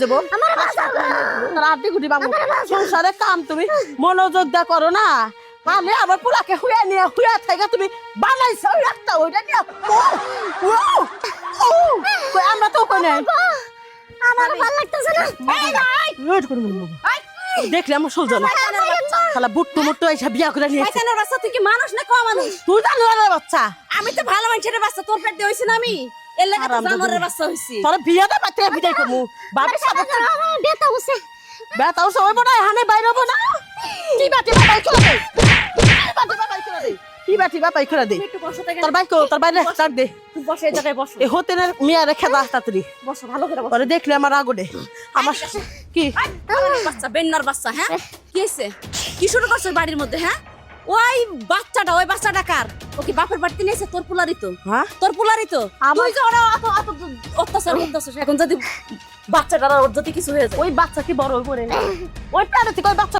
দেবো রাতি গুটি বাবু সংসারে কাম তুমি মনোযোগ দা করো না আমি আবার পোলাকে হুয়া নিয়ে হুয়া থেকে তুমি বানাইছো একটা ওইটা নিয়ে আমরা তো কই নাই আমার ভালো লাগতেছে না দেখলে আমার সহ্য না শালা বুট্টু মুট্টু এসে বিয়া করে নিয়ে শয়তানের বাচ্চা তুই কি মানুষ না কম মানুষ তুই জানোয়ারের বাচ্চা আমি তো ভালো মানুষের বাচ্চা তোর পেট দিয়ে হইছি না আমি এর লাগা তো জানোয়ারের বাচ্চা হইছি তোর বিয়াটা পাতে বিদায় করমু বাবা সাথে বেতা উসে বেটা ওসব হইব না এখানে বাইরে হবো না টিবা বাই করে দে টিবা বাই করে দে একটু বসো থেকে তোর বাইক তোর বাইরে স্টার্ট দে বসে এই জায়গায় বসো এ হতেনের মিয়া রেখে দাস তাড়াতাড়ি বসো ভালো করে বসো পরে দেখলে আমার রাগড়ে আমার কি আমার বাচ্চা বেন্নার বাচ্চা হ্যাঁ কি হইছে কি শুরু করছিস বাড়ির মধ্যে হ্যাঁ ওই বাচ্চাটা কার ও কি বাপের বাড়িতে নিয়েছে তোর পুলারই তো হ্যাঁ তোর পুলারই তো তুই যে ওরা অত অত্যাচার করতেছিস এখন যদি বাচ্চাটার ওর যদি কিছু হয়ে যায় ওই বাচ্চা কি বড় হইব রে ওই প্রাণী থেকে ওই বাচ্চা